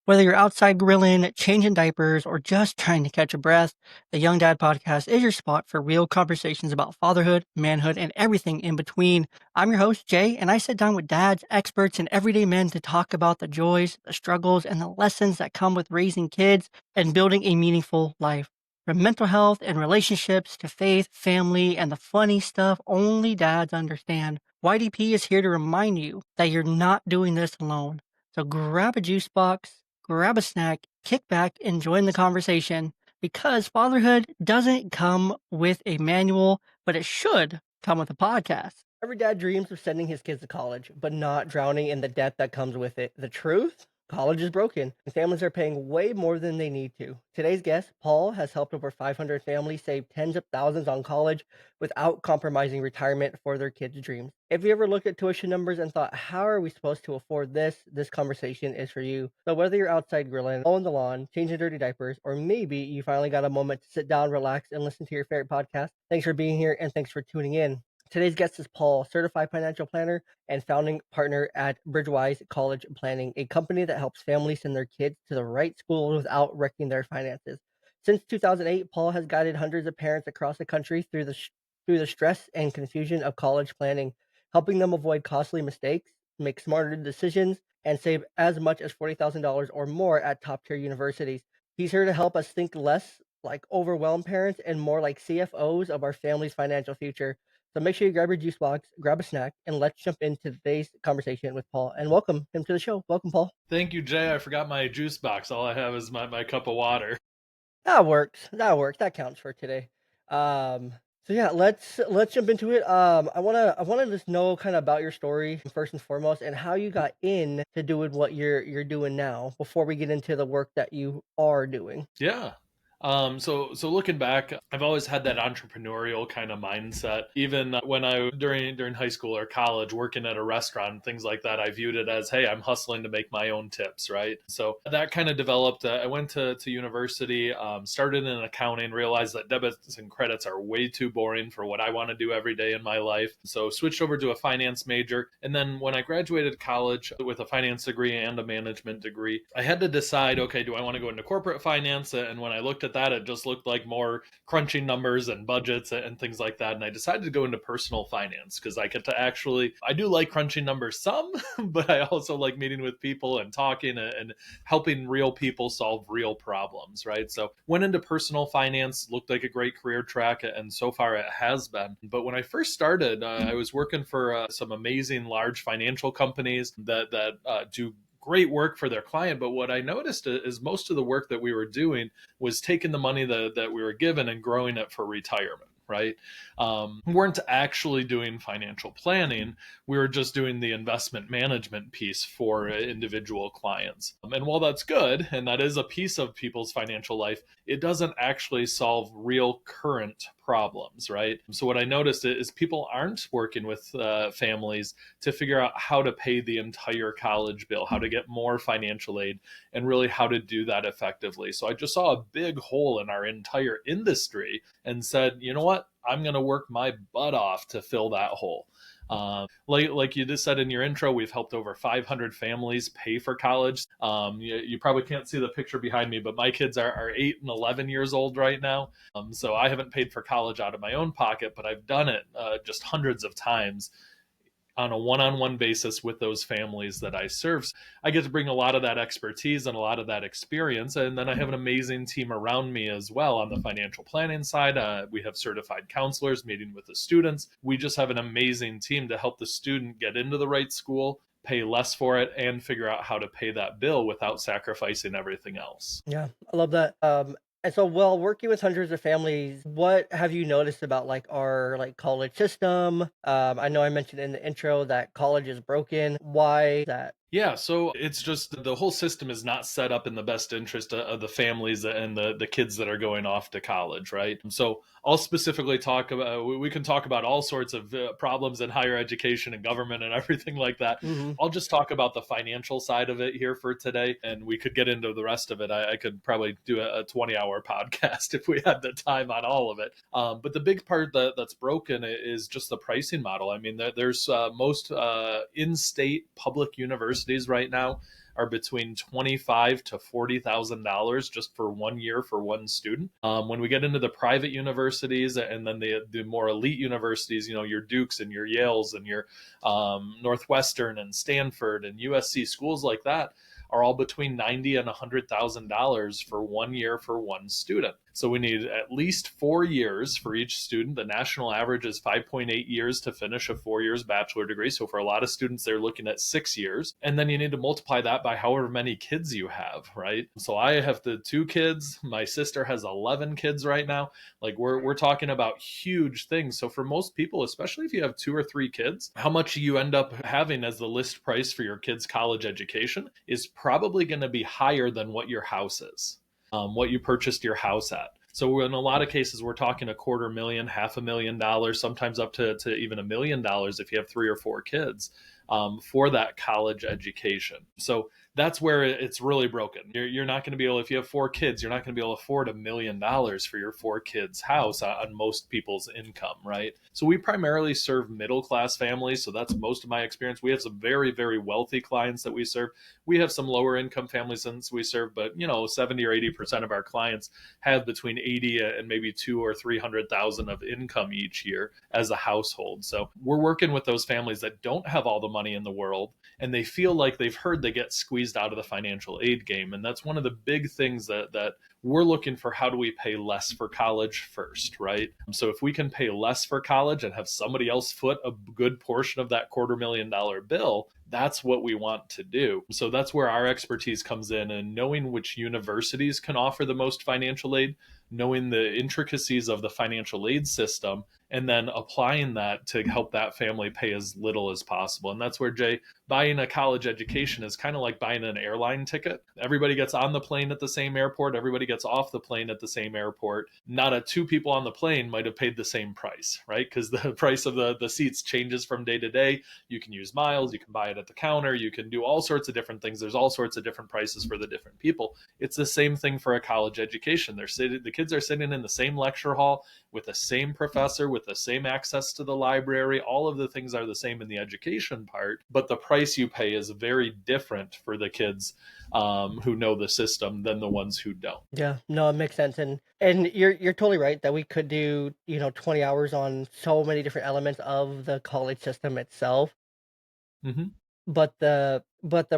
Whether you're outside grilling, changing diapers, or just trying to catch a breath, the Young Dad Podcast is your spot for real conversations about fatherhood, manhood, and everything in between. I'm your host, Jay, and I sit down with dads, experts, and everyday men to talk about the joys, the struggles, and the lessons that come with raising kids and building a meaningful life. From mental health and relationships to faith, family, and the funny stuff only dads understand, YDP is here to remind you that you're not doing this alone. So grab a juice box, grab a snack, kick back, and join the conversation because fatherhood doesn't come with a manual, but it should come with a podcast. Every dad dreams of sending his kids to college, but not drowning in the debt that comes with it. The truth? College is broken, and families are paying way more than they need to. Today's guest, Paul, has helped over 500 families save tens of thousands on college without compromising retirement for their kids' dreams. If you ever looked at tuition numbers and thought, how are we supposed to afford this? This conversation is for you. So whether you're outside grilling, on the lawn, changing dirty diapers, or maybe you finally got a moment to sit down, relax, and listen to your favorite podcast, thanks for being here and thanks for tuning in. Today's guest is Paul, certified financial planner and founding partner at Bridgewise College Planning, a company that helps families send their kids to the right schools without wrecking their finances. Since 2008, Paul has guided hundreds of parents across the country through the stress and confusion of college planning, helping them avoid costly mistakes, make smarter decisions, and save as much as $40,000 or more at top-tier universities. He's here to help us think less like overwhelmed parents and more like CFOs of our family's financial future. So make sure you grab your juice box, grab a snack, and let's jump into today's conversation with Paul and welcome him to the show. Welcome, Paul. Thank you, Jay. I forgot my juice box. All I have is my cup of water. That works. That works. That counts for today. Um, so yeah, let's jump into it. I wanna just know kind of about your story first and foremost, and how you got in to doing what you're doing now. Before we get into the work that you are doing. Yeah. So looking back, I've always had that entrepreneurial kind of mindset. Even when I during high school or college, working at a restaurant, things like that, I viewed it as, hey, I'm hustling to make my own tips, right? So that kind of developed. I went to university, started in accounting, realized that debits and credits are way too boring for what I want to do every day in my life. So switched over to a finance major, and then when I graduated college with a finance degree and a management degree, I had to decide, okay, do I want to go into corporate finance? And when I looked at that, it just looked like more crunching numbers and budgets and things like that. And I decided to go into personal finance because I get to actually, I do like crunching numbers some, but I also like meeting with people and talking and helping real people solve real problems, right? So went into personal finance, looked like a great career track, and so far it has been. But when I first started, I was working for some amazing large financial companies that do great work for their client. But what I noticed is most of the work that we were doing was taking the money that we were given and growing it for retirement, right? We weren't actually doing financial planning. We were just doing the investment management piece for individual clients. And while that's good, and that is a piece of people's financial life, it doesn't actually solve real current problems, right? So what I noticed is people aren't working with families to figure out how to pay the entire college bill, how to get more financial aid, and really how to do that effectively. So I just saw a big hole in our entire industry and said, you know what? I'm going to work my butt off to fill that hole. Like you just said in your intro, we've helped over 500 families pay for college. You probably can't see the picture behind me, but my kids are 8 and 11 years old right now. So I haven't paid for college out of my own pocket, but I've done it just hundreds of times on a one-on-one basis with those families that I serve. I get to bring a lot of that expertise and a lot of that experience. And then I have an amazing team around me as well on the financial planning side. We have certified counselors meeting with the students. We just have an amazing team to help the student get into the right school, pay less for it, and figure out how to pay that bill without sacrificing everything else. Yeah, I love that. And so while working with hundreds of families, what have you noticed about like our like college system? I know I mentioned in the intro that college is broken. Why is that? Yeah, so it's just the whole system is not set up in the best interest of the families and the kids that are going off to college, right? So I'll specifically talk about, we can talk about all sorts of problems in higher education and government and everything like that. Mm-hmm. I'll just talk about the financial side of it here for today, and we could get into the rest of it. I could probably do a 20-hour podcast if we had the time on all of it. But the big part that's broken is just the pricing model. I mean, there's most in-state public universities right now are between $25,000 to $40,000 just for 1 year for one student. When we get into the private universities and then the more elite universities, your Dukes and your Yales and your Northwestern and Stanford and USC, schools like that are all between $90,000 and $100,000 for 1 year for one student. So we need at least 4 years for each student. The national average is 5.8 years to finish a 4 years bachelor degree. So for a lot of students, they're looking at 6 years. And then you need to multiply that by however many kids you have, right? So I have the 2 kids. My sister has 11 kids right now. Like we're talking about huge things. So for most people, especially if you have 2 or 3 kids, how much you end up having as the list price for your kids' college education is probably going to be higher than what your house is, what you purchased your house at. So in a lot of cases, we're talking $250,000, $500,000, sometimes up to even $1 million if you have 3 or 4 kids for that college education. So that's where it's really broken. You're not going to be able, if you have 4 kids, you're not going to be able to afford $1 million for your 4 kids' house on most people's income, right? So we primarily serve middle class families. So that's most of my experience. We have some very, very wealthy clients that we serve. We have some lower income families since we serve, but 70 or 80% of our clients have between 80 and maybe 2 or 300,000 of income each year as a household. So we're working with those families that don't have all the money in the world and they feel like they've heard they get squeezed out of the financial aid game. And that's one of the big things that we're looking for. How do we pay less for college first, right? So if we can pay less for college and have somebody else foot a good portion of that $250,000 bill, that's what we want to do. So that's where our expertise comes in, and knowing which universities can offer the most financial aid, knowing the intricacies of the financial aid system, and then applying that to help that family pay as little as possible. And that's where, Jay, buying a college education is kind of like buying an airline ticket. Everybody gets on the plane at the same airport, everybody gets off the plane at the same airport. Not a 2 people on the plane might have paid the same price, right? Because the price of the seats changes from day to day. You can use miles, you can buy it at the counter, you can do all sorts of different things. There's all sorts of different prices for the different people. It's the same thing for a college education. The kids are sitting in the same lecture hall with the same professor, with the same access to the library. All of the things are the same in the education part, but the price you pay is very different for the kids who know the system than the ones who don't. Yeah, no, it makes sense, and you're totally right that we could do 20 hours on so many different elements of the college system itself. Mm-hmm. But the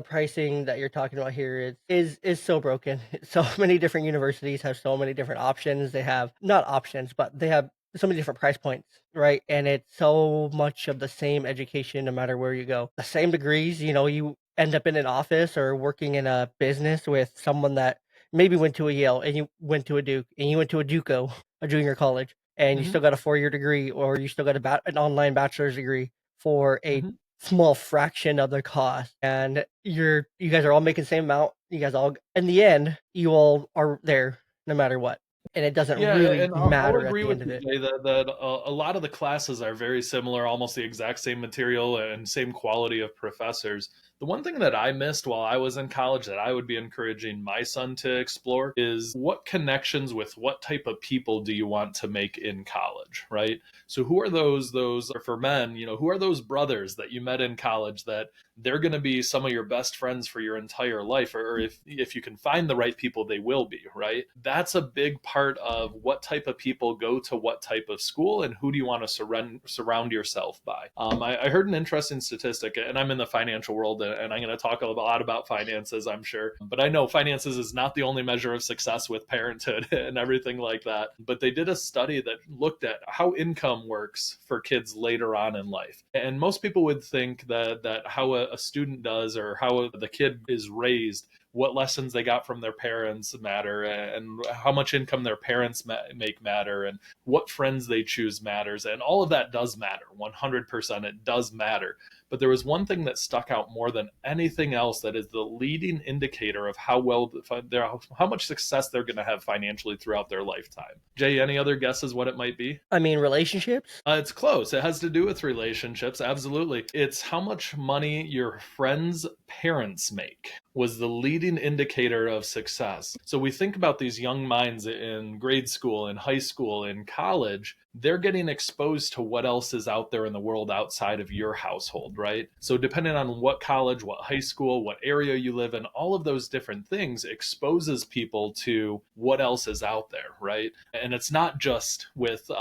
pricing that you're talking about here is so broken. So many different universities have so many different options. They have not options, but they have so many different price points, right? And it's so much of the same education no matter where you go. The same degrees, you end up in an office or working in a business with someone that maybe went to a Yale and you went to a Duke and you went to a JUCO, a junior college, and you Mm-hmm. still got a 4-year degree or you still got an online bachelor's degree for a Mm-hmm. small fraction of the cost, and you guys are all making the same amount. You guys all, in the end, you all are there no matter what, and it doesn't Yeah, really and I'll matter at agree the with end of you, it. Jay, that a lot of the classes are very similar, almost the exact same material and same quality of professors. The one thing that I missed while I was in college that I would be encouraging my son to explore is what connections with what type of people do you want to make in college, right? So who are those or for men, who are those brothers that you met in college that they're going to be some of your best friends for your entire life, or if you can find the right people, they will be, right? That's a big part of what type of people go to what type of school and who do you want to surround yourself by. I heard an interesting statistic, and I'm in the financial world, and I'm going to talk a lot about finances, I'm sure, but I know finances is not the only measure of success with parenthood and everything like that. But they did a study that looked at how income works for kids later on in life, and most people would think that how a student does or how the kid is raised, what lessons they got from their parents matter, and how much income their parents make matter, and what friends they choose matters. And all of that does matter. 100% it does matter. But there was one thing that stuck out more than anything else that is the leading indicator of how much success they're going to have financially throughout their lifetime. Jay, any other guesses what it might be? I mean, relationships. It's close. It has to do with relationships. Absolutely. It's how much money your friends' parents make was the leading leading indicator of success. So we think about these young minds in grade school, in high school, in college, they're getting exposed to what else is out there in the world outside of your household, right? So depending on what college, what high school, what area you live in, all of those different things exposes people to what else is out there, right? And it's not just with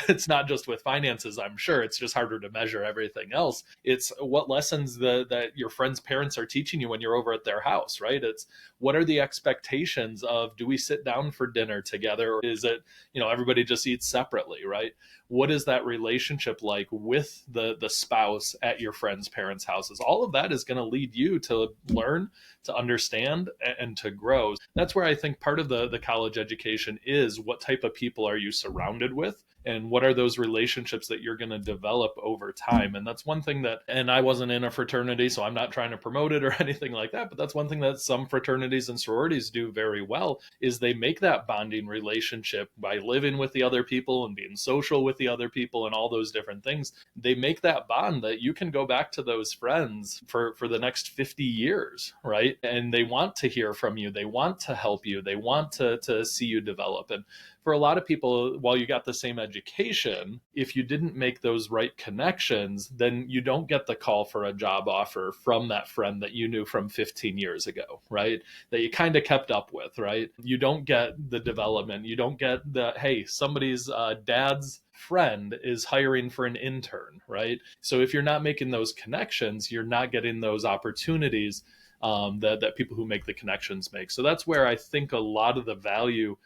it's not just with finances, I'm sure. It's just harder to measure everything else. It's what lessons that your friends' parents are teaching you when you're over at their house, right? It's what are the expectations of, do we sit down for dinner together, or is it, everybody just eats separately, right? What is that relationship like with the spouse at your friends' parents' houses? All of that is going to lead you to learn, to understand, and to grow. That's where I think part of the college education is, what type of people are you surrounded with, and what are those relationships that you're going to develop over time. And that's one thing that, and I wasn't in a fraternity, so I'm not trying to promote it or anything like that, but that's one thing that some fraternities and sororities do very well, is they make that bonding relationship by living with the other people and being social with the other people and all those different things. They make that bond that you can go back to those friends for the next 50 years, right? And they want to hear from you, they want to help you, they want to see you develop. And for a lot of people, while you got the same education, if you didn't make those right connections, then you don't get the call for a job offer from that friend that you knew from 15 years ago, right? That you kind of kept up with, right? You don't get the development. You don't get the, hey, somebody's dad's friend is hiring for an intern, right? So if you're not making those connections, you're not getting those opportunities that people who make the connections make. So that's where I think a lot of the value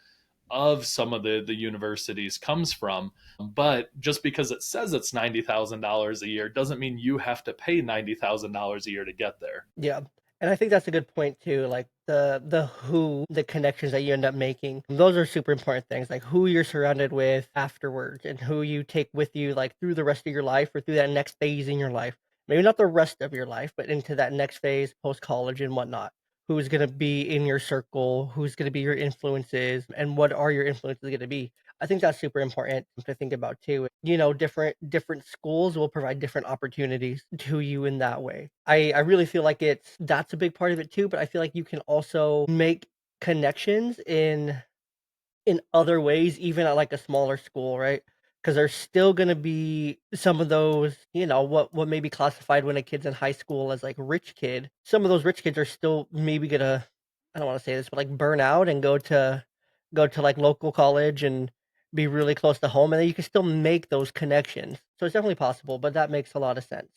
of some of the universities comes from. But just because it says it's $90,000 a year doesn't mean you have to pay $90,000 a year to get there. Yeah. And I think that's a good point too. Like the connections that you end up making. Those are super important things. Like who you're surrounded with afterwards and who you take with you like through the rest of your life or through that next phase in your life. Maybe not the rest of your life, but into that next phase post college and whatnot. Who's gonna be in your circle, who's gonna be your influences, and what are your influences gonna be? I think that's super important to think about too. Different schools will provide different opportunities to you in that way. I really feel like that's a big part of it too, but I feel like you can also make connections in other ways, even at like a smaller school, right? Because there's still gonna be some of those, what may be classified when a kid's in high school as like rich kid. Some of those rich kids are still maybe gonna, I don't want to say this, but like burn out and go to like local college and be really close to home, and then you can still make those connections. So it's definitely possible, but that makes a lot of sense.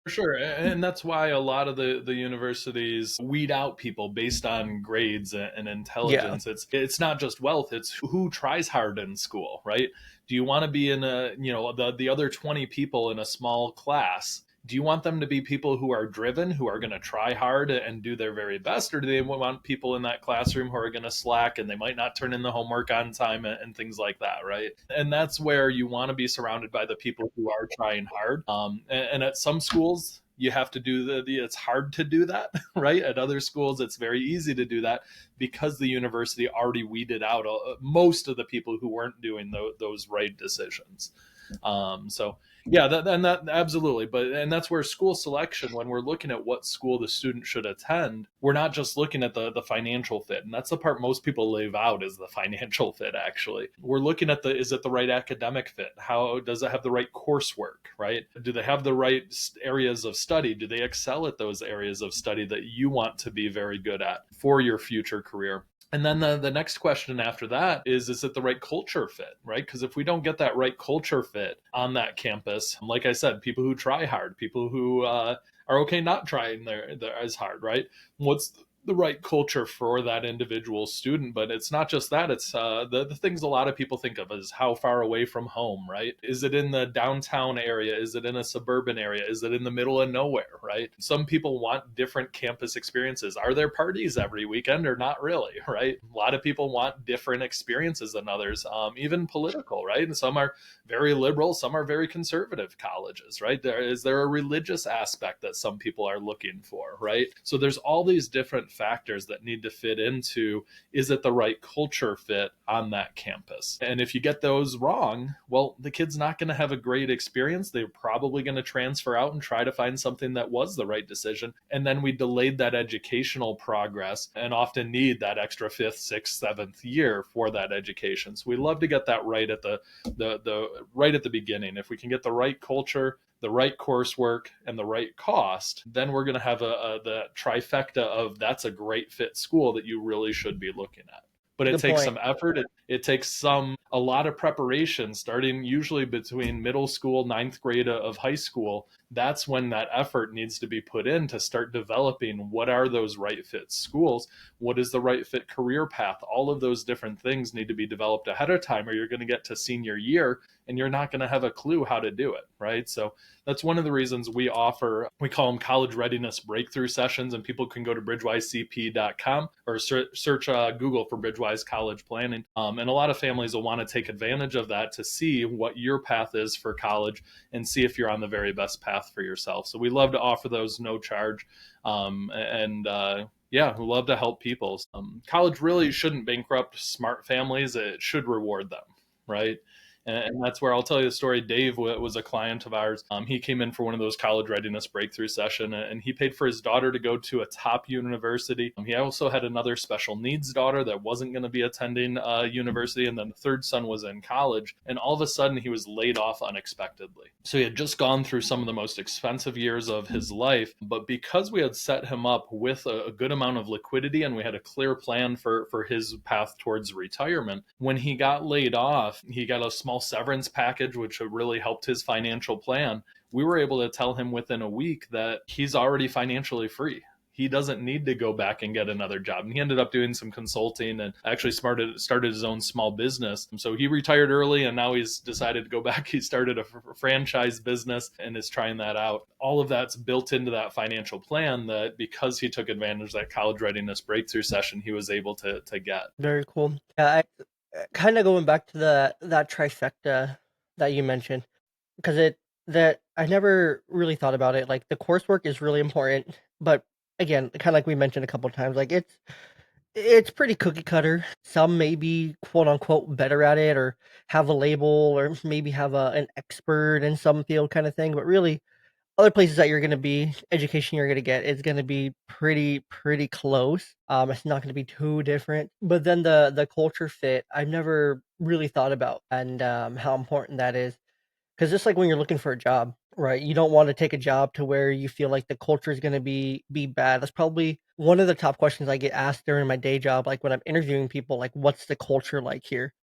For sure. And that's why a lot of the universities weed out people based on grades and Yeah. intelligence. It's not just wealth, it's who tries hard in school, right? Do you want to be in the other 20 people in a small class? Do you want them to be people who are driven, who are going to try hard and do their very best? Or do they want people in that classroom who are going to slack and they might not turn in the homework on time and things like that, right? And that's where you want to be surrounded by the people who are trying hard. And at some schools, you have to do it's hard to do that, right? At other schools, it's very easy to do that because the university already weeded out most of the people who weren't doing those right decisions. So yeah, that absolutely. And that's where school selection, when we're looking at what school the student should attend, we're not just looking at the financial fit. And that's the part most people leave out, is the financial fit, actually. We're looking at is it the right academic fit? How does it have the right coursework, right? Do they have the right areas of study? Do they excel at those areas of study that you want to be very good at for your future career? And then the next question after that is it the right culture fit, right? Because if we don't get that right culture fit on that campus, like I said, people who try hard, people who are okay not trying their as hard, right? What's the right culture for that individual student? But it's not just that. It's the things a lot of people think of is how far away from home, right? Is it in the downtown area? Is it in a suburban area? Is it in the middle of nowhere, right? Some people want different campus experiences. Are there parties every weekend or not really, right? A lot of people want different experiences than others, even political, right? And some are very liberal, some are very conservative colleges, right? Is there a religious aspect that some people are looking for, right? So there's all these different factors that need to fit into, is it the right culture fit on that campus? And if you get those wrong, well, the kid's not going to have a great experience. They're probably going to transfer out and try to find something that was the right decision. And then we delayed that educational progress and often need that extra fifth, sixth, seventh year for that education. So we love to get that right at the right at the beginning. If we can get the right culture, the right coursework, and the right cost, then we're going to have the trifecta of that's a great fit school that you really should be looking at. But it Good takes point. some effort. It takes a lot of preparation, starting usually between middle school, ninth grade of high school. That's when that effort needs to be put in to start developing what are those right fit schools, what is the right fit career path. All of those different things need to be developed ahead of time, or you're going to get to senior year and you're not going to have a clue how to do it, right? So that's one of the reasons we call them college readiness breakthrough sessions, and people can go to bridgewisecp.com or search Google for Bridgewise College Planning. And a lot of families will want to take advantage of that to see what your path is for college and see if you're on the very best path for yourself. So we love to offer those no charge. Yeah, we love to help people. College really shouldn't bankrupt smart families. It should reward them, right? And that's where I'll tell you the story. Dave was a client of ours. He came in for one of those college readiness breakthrough session, and he paid for his daughter to go to a top university. He also had another special needs daughter that wasn't going to be attending university, and then the third son was in college. And all of a sudden, he was laid off unexpectedly. So he had just gone through some of the most expensive years of his life, but because we had set him up with a good amount of liquidity and we had a clear plan for his path towards retirement, when he got laid off, he got a small severance package, which really helped his financial plan. We were able to tell him within a week that he's already financially free. He doesn't need to go back and get another job. And he ended up doing some consulting and actually started his own small business. So he retired early and now he's decided to go back. He started a franchise business and is trying that out. All of that's built into that financial plan that because he took advantage of that college readiness breakthrough session, he was able to get. Very cool. Yeah, kind of going back to that trifecta that you mentioned, because it that I never really thought about it. Like the coursework is really important, but again, kind of like we mentioned a couple times, like it's pretty cookie cutter. Some may be quote unquote better at it, or have a label, or maybe have an expert in some field kind of thing. But really, other places that you're gonna be, education you're gonna get is gonna be pretty close. It's not gonna be too different. But then the culture fit, I've never really thought about, and how important that is. Because just like when you're looking for a job, right? You don't want to take a job to where you feel like the culture is gonna be bad. That's probably one of the top questions I get asked during my day job, like when I'm interviewing people, like what's the culture like here?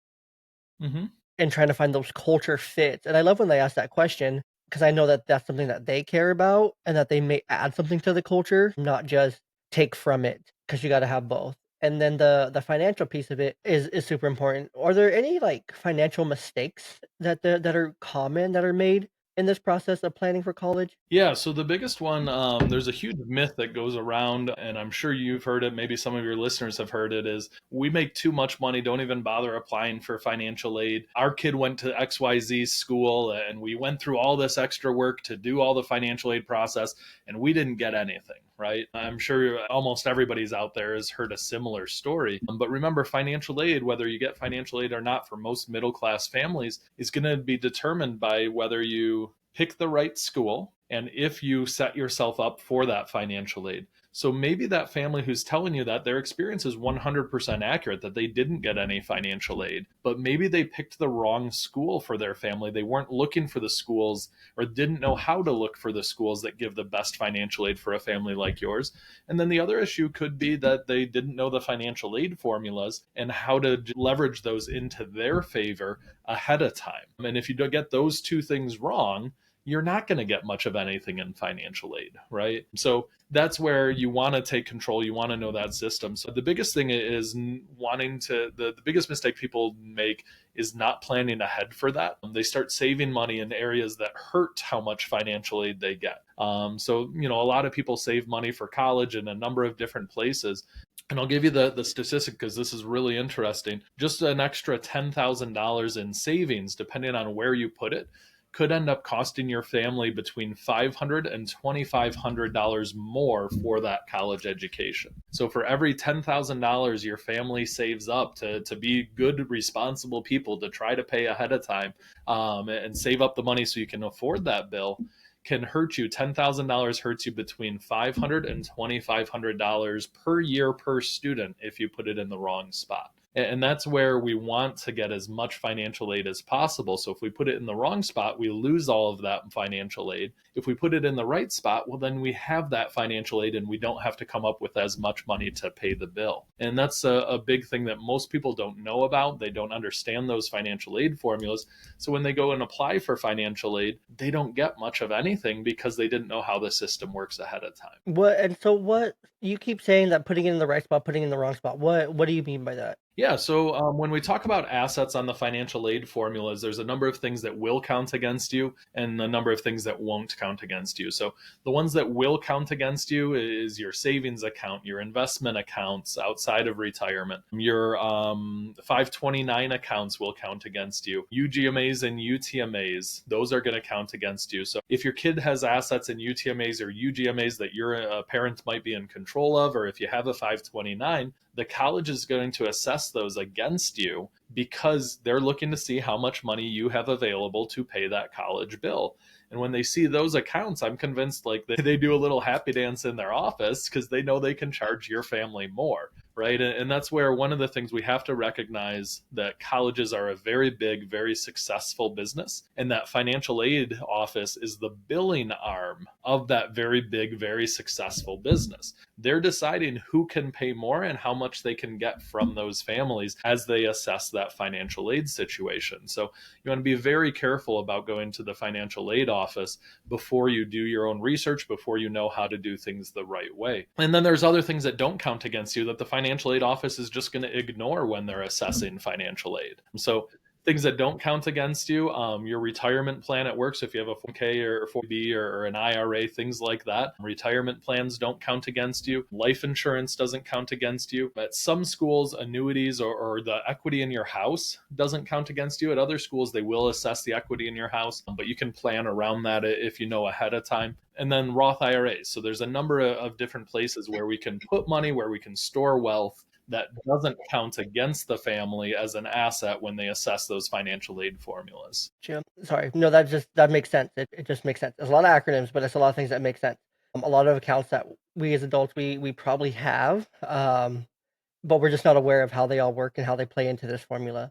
Mm-hmm. And trying to find those culture fits, and I love when they ask that question, because I know that that's something that they care about and that they may add something to the culture, not just take from it, because you gotta have both. And then the financial piece of it is super important. Are there any, like, financial mistakes that are common that are made in this process of planning for college? Yeah, so the biggest one, there's a huge myth that goes around, and I'm sure you've heard it, maybe some of your listeners have heard it, is we make too much money, don't even bother applying for financial aid. Our kid went to XYZ school, and we went through all this extra work to do all the financial aid process, and we didn't get anything, right? I'm sure almost everybody's out there has heard a similar story. But remember, financial aid, whether you get financial aid or not for most middle class families, is going to be determined by whether you pick the right school and if you set yourself up for that financial aid. So maybe that family who's telling you that their experience is 100% accurate, that they didn't get any financial aid, but maybe they picked the wrong school for their family. They weren't looking for the schools or didn't know how to look for the schools that give the best financial aid for a family like yours. And then the other issue could be that they didn't know the financial aid formulas and how to leverage those into their favor ahead of time. And if you don't get those two things wrong, you're not going to get much of anything in financial aid, right? So that's where you want to take control. You want to know that system. So the biggest thing is the biggest mistake people make is not planning ahead for that. They start saving money in areas that hurt how much financial aid they get. A lot of people save money for college in a number of different places. And I'll give you the statistic because this is really interesting. Just an extra $10,000 in savings, depending on where you put it, could end up costing your family between $500 and $2,500 more for that college education. So for every $10,000 your family saves up to be good, responsible people, to try to pay ahead of time, and save up the money so you can afford that bill, can hurt you. $10,000 hurts you between $500 and $2,500 per year per student if you put it in the wrong spot. And that's where we want to get as much financial aid as possible. So if we put it in the wrong spot, we lose all of that financial aid. If we put it in the right spot, well, then we have that financial aid and we don't have to come up with as much money to pay the bill. And that's a big thing that most people don't know about. They don't understand those financial aid formulas. So when they go and apply for financial aid, they don't get much of anything because they didn't know how the system works ahead of time. What you keep saying that putting it in the right spot, putting it in the wrong spot. What do you mean by that? Yeah, so when we talk about assets on the financial aid formulas, there's a number of things that will count against you and a number of things that won't count against you. So the ones that will count against you is your savings account, your investment accounts outside of retirement, your 529 accounts will count against you. UGMAs and UTMAs, those are going to count against you. So if your kid has assets in UTMAs or UGMAs that your parent might be in control of, or if you have a 529, the college is going to assess those against you because they're looking to see how much money you have available to pay that college bill. And when they see those accounts, I'm convinced like they do a little happy dance in their office because they know they can charge your family more, right? And that's where one of the things we have to recognize, that colleges are a very big, very successful business, and that financial aid office is the billing arm of that very big, very successful business. They're deciding who can pay more and how much they can get from those families as they assess that financial aid situation. So you want to be very careful about going to the financial aid office before you do your own research, before you know how to do things the right way. And then there's other things that don't count against you that the financial aid office is just going to ignore when they're assessing financial aid. So things that don't count against you, your retirement plan at work. So if you have a 4K or 4B or an IRA, things like that, retirement plans don't count against you. Life insurance doesn't count against you. At some schools, annuities or the equity in your house doesn't count against you. At other schools, they will assess the equity in your house, but you can plan around that if you know ahead of time. And then Roth IRAs. So there's a number of different places where we can put money, where we can store wealth, that doesn't count against the family as an asset when they assess those financial aid formulas. Jim, sorry, no, that makes sense. It just makes sense. There's a lot of acronyms, but it's a lot of things that make sense. A lot of accounts that we as adults we probably have, but we're just not aware of how they all work and how they play into this formula.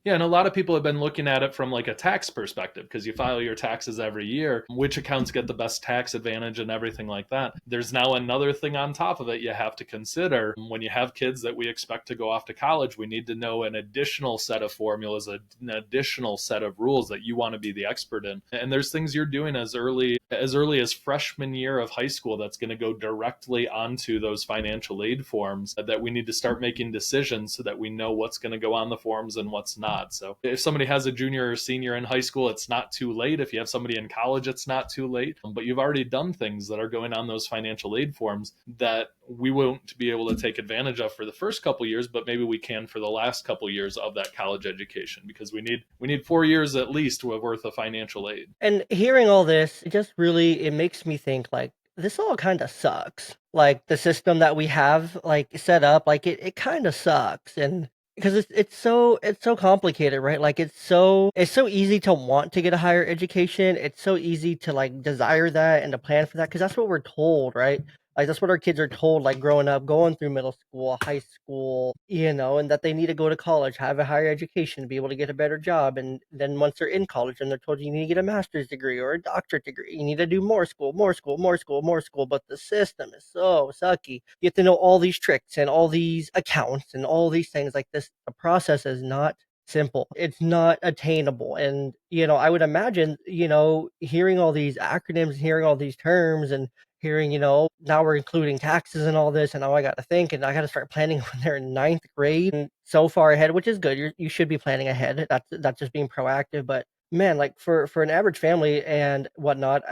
Yeah, and a lot of people have been looking at it from like a tax perspective because you file your taxes every year, which accounts get the best tax advantage and everything like that. There's now another thing on top of it you have to consider. When you have kids that we expect to go off to college, we need to know an additional set of formulas, an additional set of rules that you want to be the expert in. And there's things you're doing as early as freshman year of high school that's going to go directly onto those financial aid forms, that we need to start making decisions so that we know what's going to go on the forms and what's not. So if somebody has a junior or senior in high school, it's not too late. If you have somebody in college, it's not too late. But you've already done things that are going on those financial aid forms that we won't be able to take advantage of for the first couple years, but maybe we can for the last couple years of that college education, because we need 4 years at least worth of financial aid. And hearing all this, it makes me think like this all kind of sucks. Like the system that we have like set up, like it kind of sucks. And because it's so complicated, right? Like it's so easy to want to get a higher education. It's so easy to like desire that and to plan for that because that's what we're told, right? Like that's what our kids are told, like growing up, going through middle school, high school, and that they need to go to college, have a higher education to be able to get a better job. And then once they're in college, and they're told you need to get a master's degree or a doctorate degree, you need to do more school, more school, more school, more school. But the system is so sucky. You have to know all these tricks and all these accounts and all these things like this. The process is not simple. It's not attainable. And, I would imagine, hearing all these acronyms, hearing all these terms and hearing, now we're including taxes and all this, and now I got to think, and I got to start planning when they're in ninth grade and so far ahead, which is good. You should be planning ahead. That's just being proactive. But man, like for an average family and whatnot,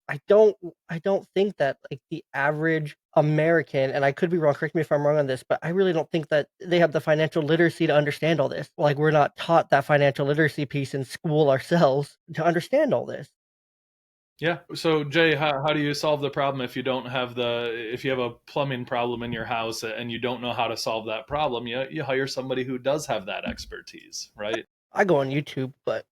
I don't I don't think that like the average American, and I could be wrong, correct me if I'm wrong on this, but I really don't think that they have the financial literacy to understand all this. Like we're not taught that financial literacy piece in school ourselves to understand all this. Yeah. So Jay, how do you solve the problem if you don't have if you have a plumbing problem in your house and you don't know how to solve that problem? You hire somebody who does have that expertise, right? I go on YouTube, but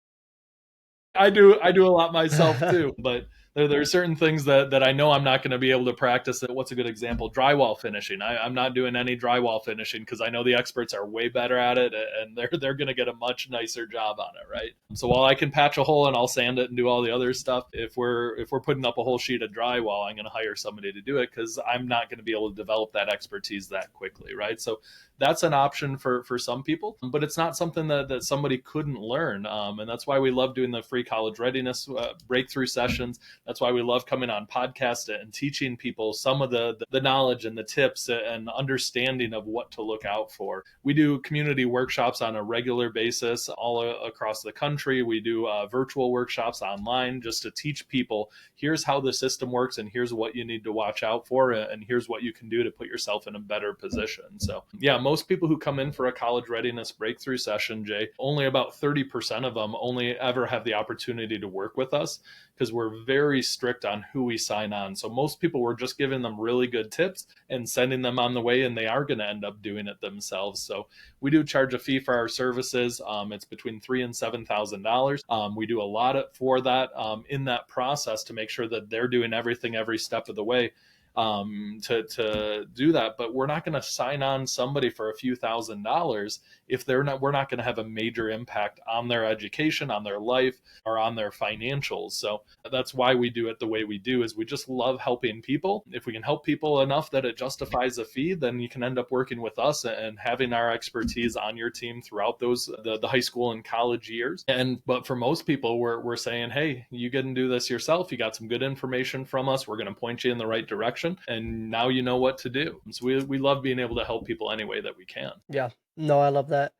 I do a lot myself too, but there are certain things that I know I'm not going to be able to practice. What's a good example? Drywall finishing. I'm not doing any drywall finishing because I know the experts are way better at it, and they're going to get a much nicer job on it, right? So while I can patch a hole and I'll sand it and do all the other stuff, if we're putting up a whole sheet of drywall, I'm going to hire somebody to do it because I'm not going to be able to develop that expertise that quickly, right? So that's an option for some people, but it's not something that somebody couldn't learn. And that's why we love doing the free college readiness breakthrough sessions. That's why we love coming on podcasts and teaching people some of the knowledge and the tips and understanding of what to look out for. We do community workshops on a regular basis all across the country. We do virtual workshops online just to teach people, here's how the system works and here's what you need to watch out for and here's what you can do to put yourself in a better position. So yeah, most people who come in for a college readiness breakthrough session, Jay, only about 30% of them only ever have the opportunity to work with us because we're very strict on who we sign on. So most people, we're just giving them really good tips and sending them on the way, and they are going to end up doing it themselves. So we do charge a fee for our services. It's between $3,000 and $7,000. We do a lot for that in that process to make sure that they're doing everything every step of the way to do that. But we're not going to sign on somebody for a few $1,000s if we're not going to have a major impact on their education, on their life, or on their financials. So that's why we do it the way we do, is we just love helping people. If we can help people enough that it justifies a fee, then you can end up working with us and having our expertise on your team throughout the high school and college years. But for most people, we're saying, hey, you can do this yourself. You got some good information from us. We're going to point you in the right direction, and now you know what to do. So we love being able to help people any way that we can. yeah, no, I love that.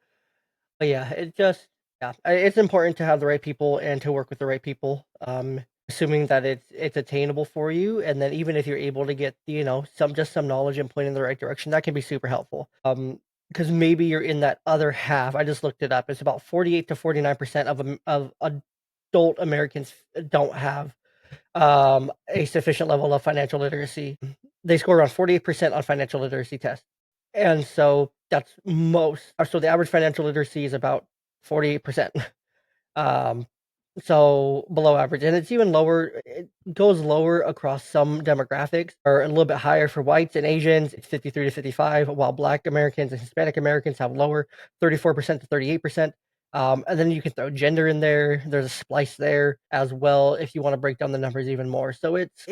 But yeah, it's important to have the right people and to work with the right people. Assuming that it's attainable for you, and then even if you're able to get some knowledge and point in the right direction, that can be super helpful. Because maybe you're in that other half. I just looked it up. It's about 48 to 49% of adult Americans don't have a sufficient level of financial literacy. They score around 48% on financial literacy tests. And so that's most. So the average financial literacy is about 48%. Um, so below average, and it's even lower. It goes lower across some demographics, or a little bit higher for whites and Asians. It's 53 to 55, while Black Americans and Hispanic Americans have lower, 34% to 38%. And then you can throw gender in there. There's a splice there as well if you want to break down the numbers even more. So it's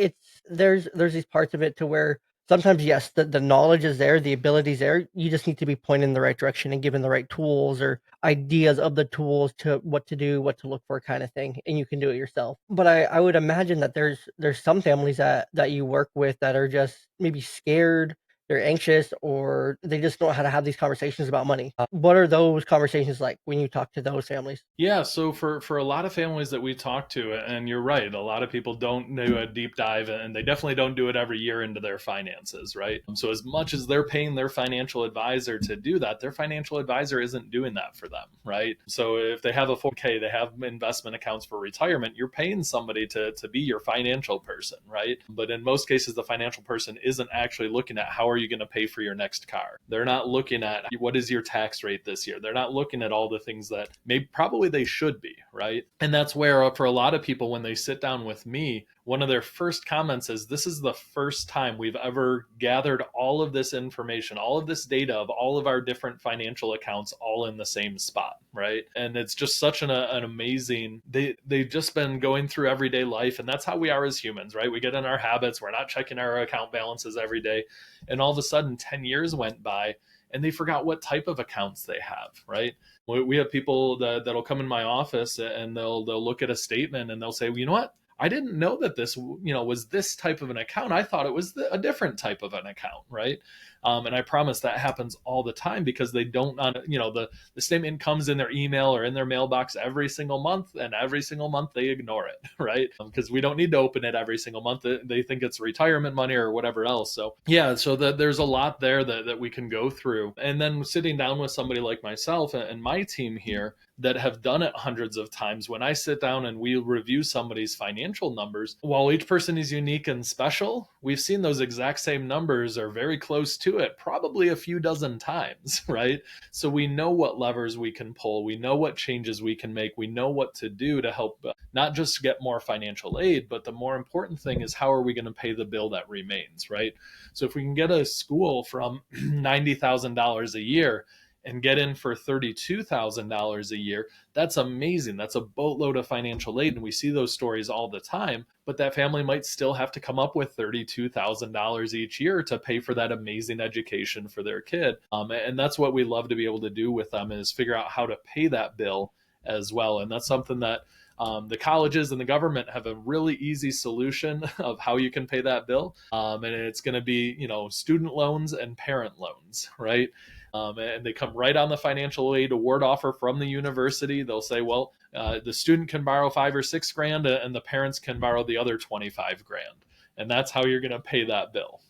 there's these parts of it to where sometimes yes, the knowledge is there, the ability is there. You just need to be pointed in the right direction and given the right tools or ideas of the tools to what to do, what to look for, kind of thing, and you can do it yourself. But I would imagine that there's some families that you work with that are just maybe scared, they're anxious, or they just don't know how to have these conversations about money. What are those conversations like when you talk to those families? Yeah, so for a lot of families that we talk to, and you're right, a lot of people don't do a deep dive, and they definitely don't do it every year into their finances, right? So as much as they're paying their financial advisor to do that, their financial advisor isn't doing that for them, right? So if they have a 4K, they have investment accounts for retirement, you're paying somebody to be your financial person, right? But in most cases, the financial person isn't actually looking at how are you going to pay for your next car. They're not looking at what is your tax rate this year. They're not looking at all the things that maybe probably they should be, right? And that's where, for a lot of people, when they sit down with me, one of their first comments is, this is the first time we've ever gathered all of this information, all of this data of all of our different financial accounts all in the same spot, right? And it's just such an amazing, they've just been going through everyday life, and that's how we are as humans, right? We get in our habits, we're not checking our account balances every day, and all of a sudden 10 years went by and they forgot what type of accounts they have, right? We have people that'll come in my office and they'll look at a statement and they'll say, well, you know what? I didn't know that this was this type of an account. I thought it was a different type of an account, right? And I promise that happens all the time because they don't, the statement comes in their email or in their mailbox every single month, and every single month they ignore it, right? Because we don't need to open it every single month. They think it's retirement money or whatever else. So yeah, so there's a lot there that we can go through. And then sitting down with somebody like myself and my team here that have done it hundreds of times, when I sit down and we review somebody's financial numbers, while each person is unique and special, we've seen those exact same numbers or very close to it probably a few dozen times, right? So we know what levers we can pull, we know what changes we can make, we know what to do to help not just get more financial aid, but the more important thing is how are we going to pay the bill that remains, right? So if we can get a school from $90,000 a year and get in for $32,000 a year, that's amazing. That's a boatload of financial aid. And we see those stories all the time, but that family might still have to come up with $32,000 each year to pay for that amazing education for their kid. And that's what we love to be able to do with them, is figure out how to pay that bill as well. And that's something that the colleges and the government have a really easy solution of how you can pay that bill. And it's going to be, student loans and parent loans, right? And they come right on the financial aid award offer from the university. They'll say, well, the student can borrow 5 or 6 grand, and the parents can borrow the other 25 grand. And that's how you're going to pay that bill.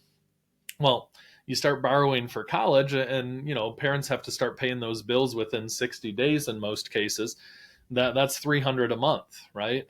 Well, you start borrowing for college, and parents have to start paying those bills within 60 days in most cases. That's 300 a month, right?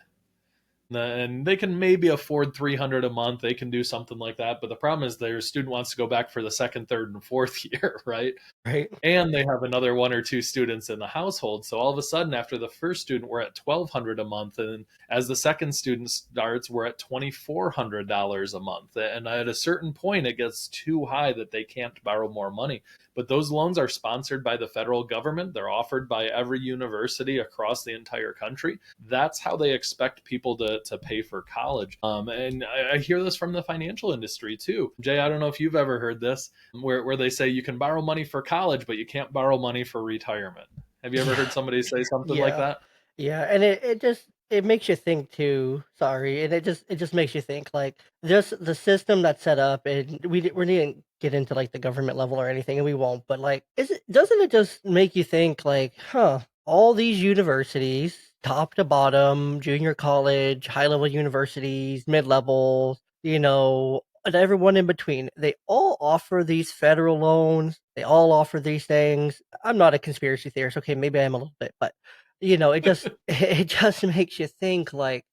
And they can maybe afford 300 a month. They can do something like that. But the problem is their student wants to go back for the second, third, and fourth year, right? Right. And they have another one or two students in the household. So all of a sudden, after the first student, we're at $1,200 a month, and as the second student starts, we're at $2,400 a month. And at a certain point, it gets too high that they can't borrow more money. But those loans are sponsored by the federal government. They're offered by every university across the entire country. That's how they expect people to pay for college. And I hear this from the financial industry too. Jay, I don't know if you've ever heard this, where they say you can borrow money for college, but you can't borrow money for retirement. Have you ever Yeah. heard somebody say something like Yeah. that? Yeah, and it just it makes you think too. Sorry, and it just makes you think like just the system that's set up, and we didn't get into like the government level or anything, and we won't. But like, is it doesn't it just make you think like, huh? All these universities, top to bottom, junior college, high level universities, mid level, and everyone in between, they all offer these federal loans. They all offer these things. I'm not a conspiracy theorist. Okay, maybe I am a little bit, but it just it just makes you think like,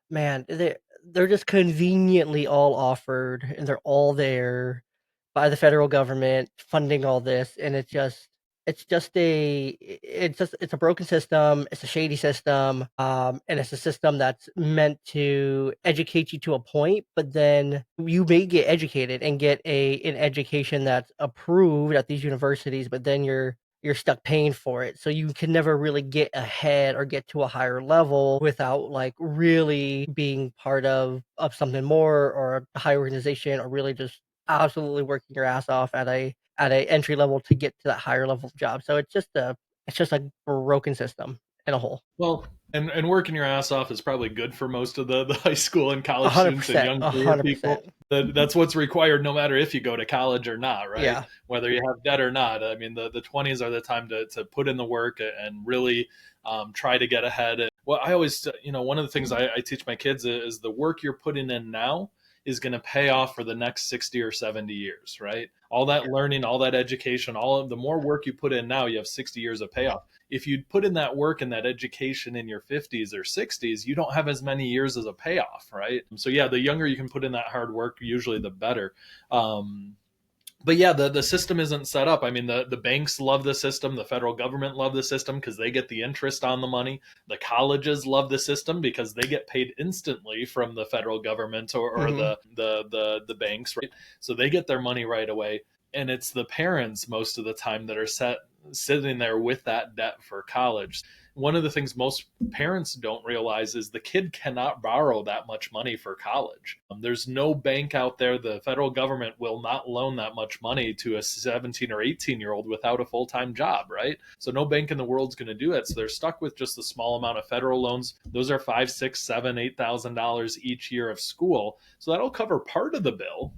man, they're just conveniently all offered and they're all there by the federal government funding all this, and it's a broken system, it's a shady system, and it's a system that's meant to educate you to a point, but then you may get educated and get an education that's approved at these universities, but then you're stuck paying for it. So you can never really get ahead or get to a higher level without like really being part of something more or a high organization, or really just absolutely working your ass off at a entry level to get to that higher level job. So it's just a broken system in a whole. Well, and working your ass off is probably good for most of the high school and A college hundred students and percent. young A career hundred people. percent. That's what's required no matter if you go to college or not, right? Yeah. Whether you have debt or not. I mean, the 20s are the time to put in the work and really try to get ahead. Well, I always, one of the things I teach my kids is the work you're putting in now is going to pay off for the next 60 or 70 years, right? All that learning, all that education, all of the more work you put in now, you have 60 years of payoff. If you put in that work and that education in your 50s or 60s, you don't have as many years as a payoff, right? So yeah, the younger you can put in that hard work, usually the better. But yeah, the system isn't set up. I mean, the banks love the system. The federal government love the system because they get the interest on the money. The colleges love the system because they get paid instantly from the federal government or Hmm. the banks, right? So they get their money right away. And it's the parents most of the time that are sitting there with that debt for college. One of the things most parents don't realize is the kid cannot borrow that much money for college. There's no bank out there. The federal government will not loan that much money to a 17 or 18-year-old without a full-time job, right? So no bank in the world's going to do it. So they're stuck with just a small amount of federal loans. Those are 5, 6, 7, $8,000 each year of school. So that'll cover part of the bill,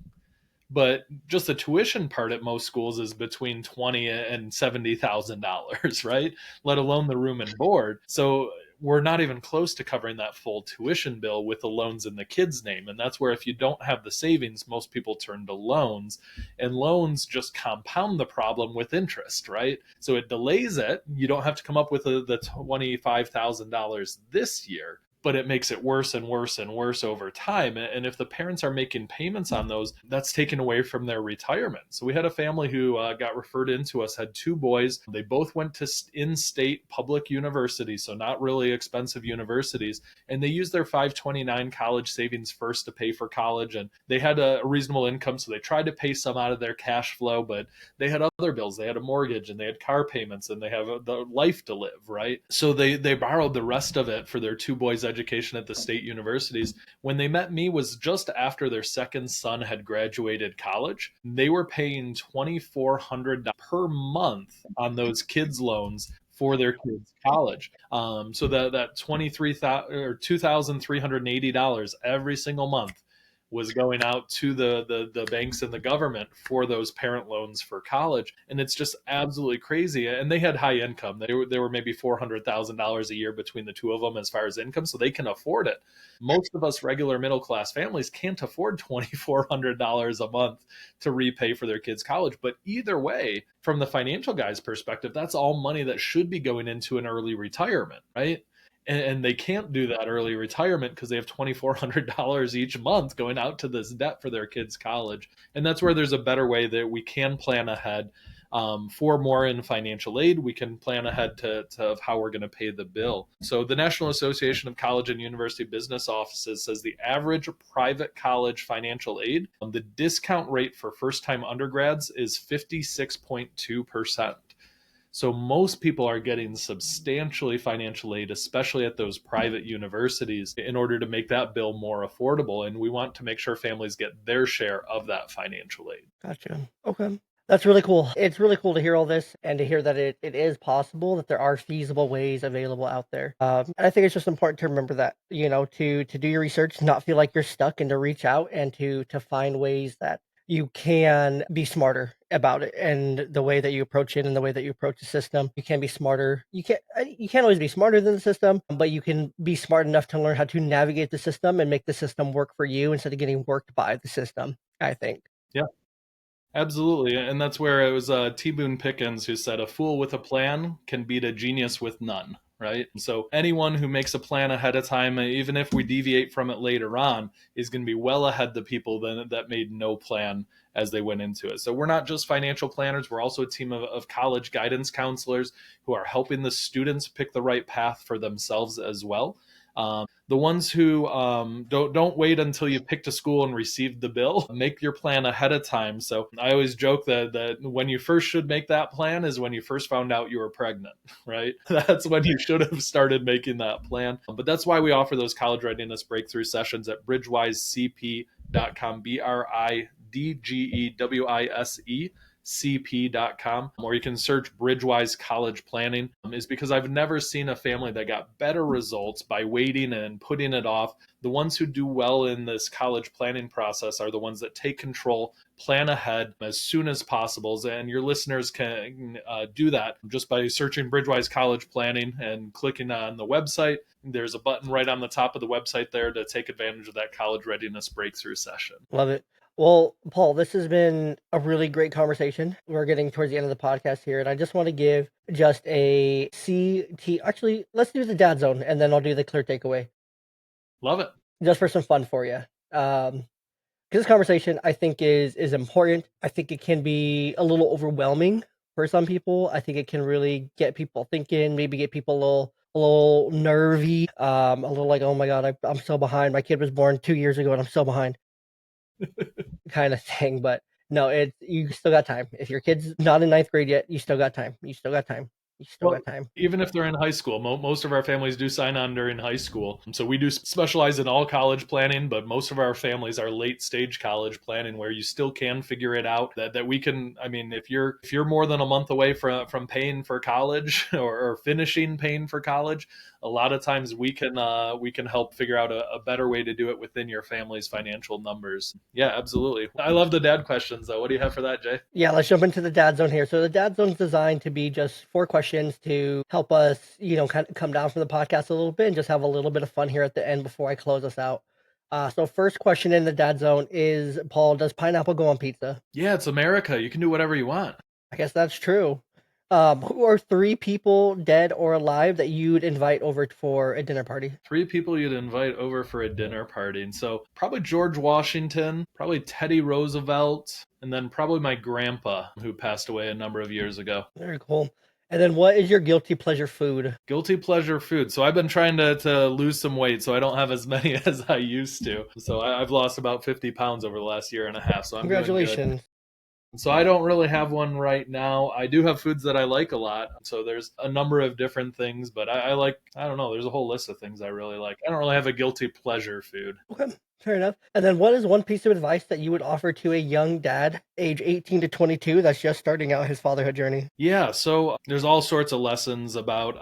but just the tuition part at most schools is between $20,000 and $70,000, right? Let alone the room and board. So we're not even close to covering that full tuition bill with the loans in the kid's name. And that's where if you don't have the savings, most people turn to loans, and loans just compound the problem with interest, right? So it delays it. You don't have to come up with the $25,000 this year, but it makes it worse and worse and worse over time. And if the parents are making payments on those, that's taken away from their retirement. So we had a family who got referred into us, had two boys. They both went to in-state public universities, so not really expensive universities. And they used their 529 college savings first to pay for college. And they had a reasonable income, so they tried to pay some out of their cash flow, but they had other bills. They had a mortgage and they had car payments and they have the life to live, right? So they borrowed the rest of it for their two boys' education at the state universities. When they met me was just after their second son had graduated college. They were paying $2,400 per month on those kids' loans for their kids' college. So that 23,000 or $2,380 every single month was going out to the banks and the government for those parent loans for college. And it's just absolutely crazy. And they had high income. They were maybe $400,000 a year between the two of them as far as income, so they can afford it. Most of us regular middle class families can't afford $2,400 a month to repay for their kids' college. But either way, from the financial guy's perspective, that's all money that should be going into an early retirement, right? And they can't do that early retirement because they have $2,400 each month going out to this debt for their kids' college. And that's where there's a better way that we can plan ahead for more in financial aid. We can plan ahead to how we're going to pay the bill. So the National Association of College and University Business Offices says the average private college financial aid, the discount rate for first-time undergrads is 56.2%. So most people are getting substantially financial aid, especially at those private universities, in order to make that bill more affordable. And we want to make sure families get their share of that financial aid. Gotcha. Okay. That's really cool. It's really cool to hear all this and to hear that it is possible, that there are feasible ways available out there. And I think it's just important to remember that, to do your research, not feel like you're stuck, and to reach out and to find ways that you can be smarter about it, and the way that you approach it and the way that you approach the system. You can be smarter. You can't always be smarter than the system, but you can be smart enough to learn how to navigate the system and make the system work for you instead of getting worked by the system, I think. Yeah. Absolutely. And that's where it was T. Boone Pickens who said, a fool with a plan can beat a genius with none, right? So anyone who makes a plan ahead of time, even if we deviate from it later on, is going to be well ahead the people that made no plan as they went into it. So we're not just financial planners. We're also a team of college guidance counselors who are helping the students pick the right path for themselves as well. The ones who don't wait until you picked a school and received the bill. Make your plan ahead of time. So I always joke that when you first should make that plan is when you first found out you were pregnant, right? That's when you should have started making that plan. But that's why we offer those college readiness breakthrough sessions at bridgewisecp.com, BRIDGEWISE.com, or you can search Bridgewise College Planning, is because I've never seen a family that got better results by waiting and putting it off. The ones who do well in this college planning process are the ones that take control, plan ahead as soon as possible. And your listeners can do that just by searching Bridgewise College Planning and clicking on the website. There's a button right on the top of the website there to take advantage of that college readiness breakthrough session. Love it. Well, Paul, this has been a really great conversation. We're getting towards the end of the podcast here, and I just want to give just a CT. Actually, let's do the dad zone, and then I'll do the clear takeaway, Love it. just for some fun for you. Because this conversation, I think, is important. I think it can be a little overwhelming for some people. I think it can really get people thinking, maybe get people a little nervy, a little like, oh my God, I'm so behind. My kid was born 2 years ago, and I'm so behind. Kind of thing. But no, you still got time. If your kid's not in ninth grade yet, you still got time. You still got time. You still Well, got time. even if they're in high school, most of our families do sign on during high school. So we do specialize in all college planning, but most of our families are late stage college planning where you still can figure it out. That we can, I mean, if you're more than a month away from paying for college or finishing paying for college, a lot of times we can help figure out a better way to do it within your family's financial numbers. Yeah, absolutely. I love the dad questions though. What do you have for that, Jay? Yeah, let's jump into the dad zone here. So the dad zone's designed to be just 4 questions to help us, kind of come down from the podcast a little bit and just have a little bit of fun here at the end before I close us out. So first question in the dad zone is, Paul, does pineapple go on pizza? Yeah, it's America. You can do whatever you want. I guess that's true. Who are 3 people, dead or alive, that you'd invite over for a dinner party? Three people you'd invite over for a dinner party. And so probably George Washington, probably Teddy Roosevelt, and then probably my grandpa who passed away a number of years ago. Very cool. And then what is your guilty pleasure food? Guilty pleasure food. So I've been trying to lose some weight so I don't have as many as I used to. So I've lost about 50 pounds over the last year and a half. So I'm doing good. Congratulations. So I don't really have one right now. I do have foods that I like a lot. So there's a number of different things, but I like, I don't know, there's a whole list of things I really like. I don't really have a guilty pleasure food. Okay, fair enough. And then what is one piece of advice that you would offer to a young dad, age 18 to 22, that's just starting out his fatherhood journey? Yeah, so there's all sorts of lessons about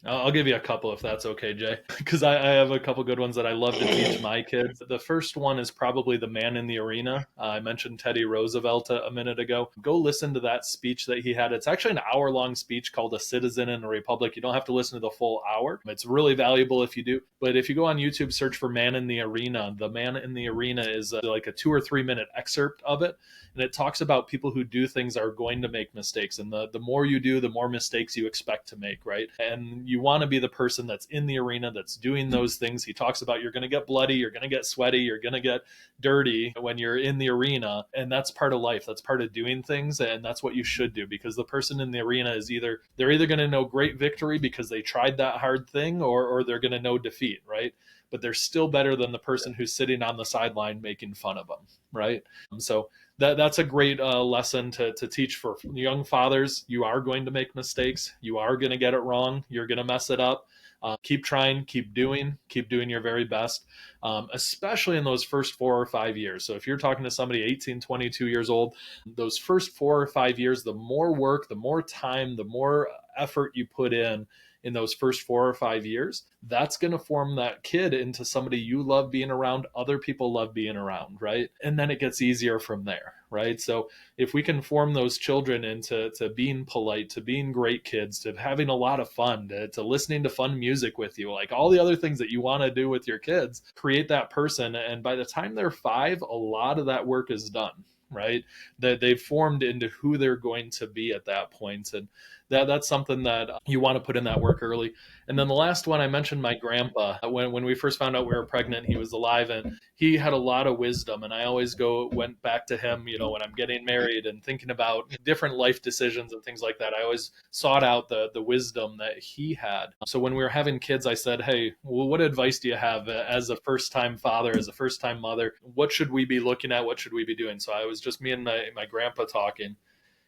I'll give you a couple if that's okay, Jay, because I have a couple good ones that I love to teach my kids. The first one is probably the man in the arena. I mentioned Teddy Roosevelt a minute ago. Go listen to that speech that he had. It's actually an hour-long speech called A Citizen in a Republic. You don't have to listen to the full hour. It's really valuable if you do. But if you go on YouTube, search for Man in the Arena. The Man in the Arena is like a 2 or 3 minute excerpt of it. And it talks about people who do things are going to make mistakes. And the more you do, the more mistakes you expect to make, right? And you want to be the person that's in the arena, that's doing those things. He talks about you're going to get bloody, you're going to get sweaty, you're going to get dirty when you're in the arena. And that's part of life. That's part of doing things. And that's what you should do, because the person in the arena is they're either going to know great victory because they tried that hard thing, or they're going to know defeat, right? But they're still better than the person who's sitting on the sideline making fun of them, right? So that's a great lesson to teach for young fathers. You are going to make mistakes. You are going to get it wrong. You're going to mess it up. Keep trying, keep doing your very best, especially in those first 4 or 5 years. So if you're talking to somebody 18, 22 years old, those first 4 or 5 years, the more work, the more time, the more effort you put in those first 4 or 5 years, that's going to form that kid into somebody you love being around, other people love being around, right? And then it gets easier from there, right? So if we can form those children into being polite, to being great kids, to having a lot of fun, to listening to fun music with you, like all the other things that you want to do with your kids, create that person. And by the time they're 5, a lot of that work is done, right? That they've formed into who they're going to be at that point. And that's something that you want to put in that work early. And then the last one, I mentioned my grandpa. When we first found out we were pregnant, he was alive and he had a lot of wisdom. And I always went back to him, when I'm getting married and thinking about different life decisions and things like that. I always sought out the wisdom that he had. So when we were having kids, I said, hey, well, what advice do you have as a first time father, as a first time mother? What should we be looking at? What should we be doing? So I was just me and my grandpa talking. And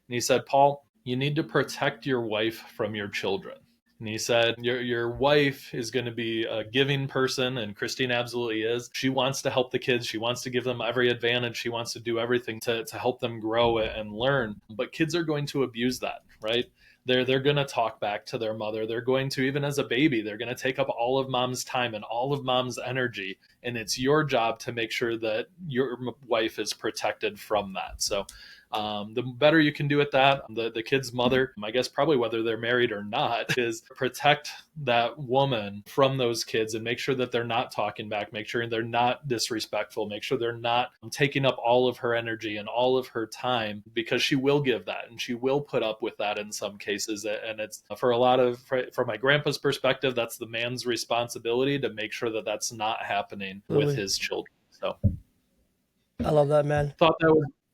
he said, Paul, you need to protect your wife from your children. And he said, your wife is going to be a giving person, and Christine absolutely is. She wants to help the kids. She wants to give them every advantage. She wants to do everything to help them grow and learn. But kids are going to abuse that, right? They're going to talk back to their mother. They're going to, even as a baby, they're going to take up all of mom's time and all of mom's energy. And it's your job to make sure that your wife is protected from that. So the better you can do at that, the kid's mother, I guess probably whether they're married or not, is protect that woman from those kids and make sure that they're not talking back, make sure they're not disrespectful, make sure they're not taking up all of her energy and all of her time, because she will give that and she will put up with that in some cases. And it's from my grandpa's perspective, that's the man's responsibility to make sure that that's not happening with his children. So I love that, man.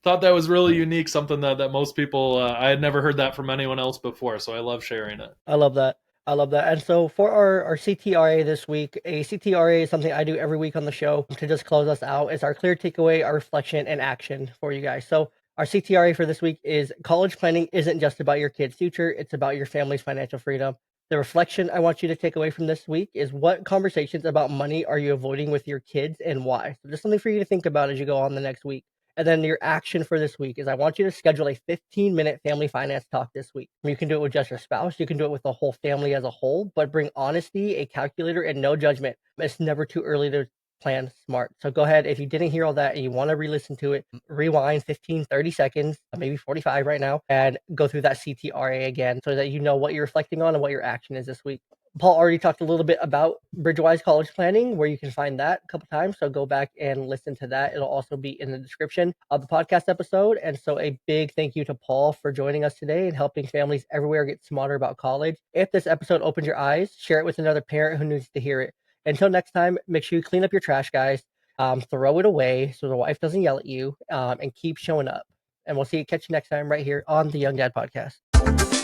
Thought that was really unique, something that most people I had never heard that from anyone else before, so I love sharing it. I love that. I love that. And so for our CTRA this week, a CTRA is something I do every week on the show to just close us out. It's our clear takeaway, our reflection, and action for you guys. So our CTRA for this week is: college planning isn't just about your kid's future, it's about your family's financial freedom. The reflection I want you to take away from this week is: what conversations about money are you avoiding with your kids and why? So just something for you to think about as you go on the next week. And then your action for this week is I want you to schedule a 15-minute family finance talk this week. You can do it with just your spouse, you can do it with the whole family as a whole, but bring honesty, a calculator, and no judgment. It's never too early to plan smart. So go ahead. If you didn't hear all that and you want to re-listen to it, rewind 15, 30 seconds, maybe 45 right now, and go through that CTRA again so that you know what you're reflecting on and what your action is this week. Paul already talked a little bit about Bridgewise College Planning, where you can find that a couple times. So go back and listen to that. It'll also be in the description of the podcast episode. And so a big thank you to Paul for joining us today and helping families everywhere get smarter about college. If this episode opened your eyes, share it with another parent who needs to hear it. Until next time, make sure you clean up your trash, guys. Throw it away so the wife doesn't yell at you, and keep showing up. And we'll catch you next time right here on the Young Dad Podcast.